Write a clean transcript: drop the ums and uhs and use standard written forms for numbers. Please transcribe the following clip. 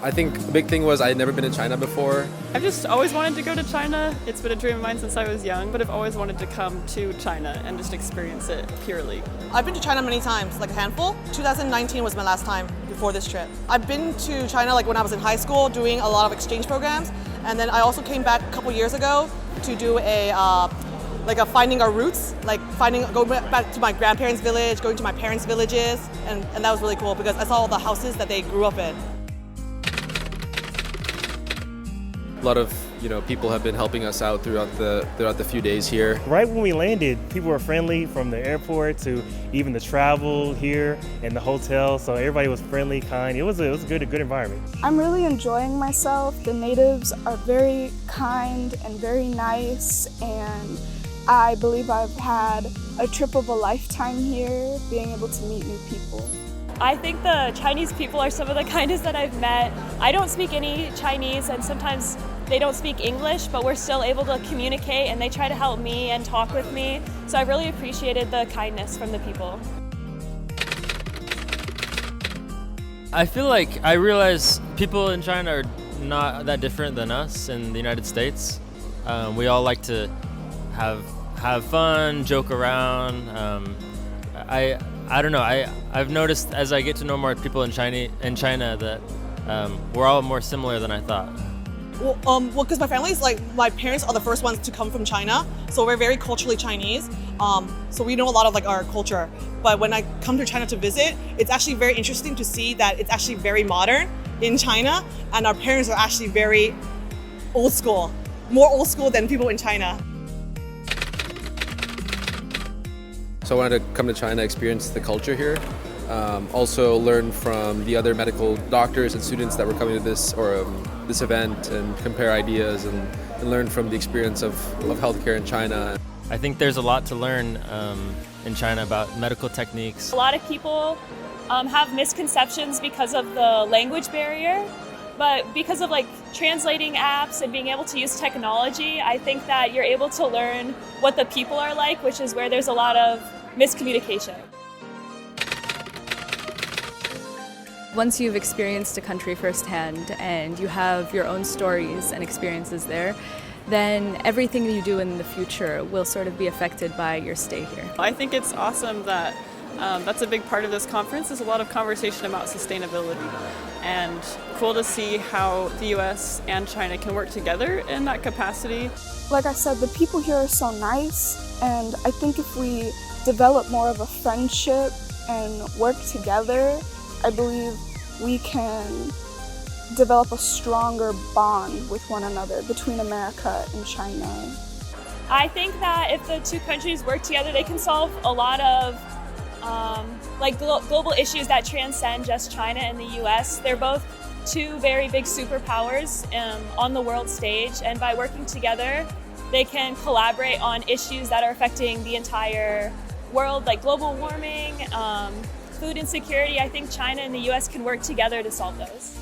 I think the big thing was I had never been to China before. I've just always wanted to go to China. It's been a dream of mine since I was young, but I've always wanted to come to China and just experience it purely. I've been to China many times, like a handful. 2019 was my last time before this trip. I've been to China like when I was in high school doing a lot of exchange programs, and then I also came back a couple years ago to do a finding our roots, going back to my grandparents' village, going to my parents' villages, and that was really cool because I saw all the houses that they grew up in. A lot of people have been helping us out throughout the few days here. Right when we landed, people were friendly from the airport to even the travel here and the hotel. So everybody was friendly, kind. It was a good environment. I'm really enjoying myself. The natives are very kind and very nice, and I believe I've had a trip of a lifetime here, being able to meet new people. I think the Chinese people are some of the kindest that I've met. I don't speak any Chinese, and sometimes they don't speak English, but we're still able to communicate, and they try to help me and talk with me. So I really appreciated the kindness from the people. I feel like I realize people in China are not that different than us in the United States. We all like to have fun, joke around. I don't know. I've noticed as I get to know more people in China that we're all more similar than I thought. Well, because my family's my parents are the first ones to come from China, so we're very culturally Chinese. So we know a lot of our culture. But when I come to China to visit, it's actually very interesting to see that it's actually very modern in China, and our parents are actually very old school, more old school than people in China. So I wanted to come to China, experience the culture here. Also learn from the other medical doctors and students that were coming to this event and compare ideas and learn from the experience of healthcare in China. I think there's a lot to learn in China about medical techniques. A lot of people have misconceptions because of the language barrier, but because of translating apps and being able to use technology, I think that you're able to learn what the people are like, which is where there's a lot of miscommunication. Once you've experienced a country firsthand and you have your own stories and experiences there, then everything you do in the future will sort of be affected by your stay here. I think it's awesome that that's a big part of this conference. There's a lot of conversation about sustainability, and cool to see how the US and China can work together in that capacity. Like I said, the people here are so nice, and I think if we develop more of a friendship and work together, I believe we can develop a stronger bond with one another between America and China. I think that if the two countries work together, they can solve a lot of global issues that transcend just China and the US. They're both two very big superpowers on the world stage, and by working together, they can collaborate on issues that are affecting the entire world, like global warming, food insecurity. I think China and the US can work together to solve those.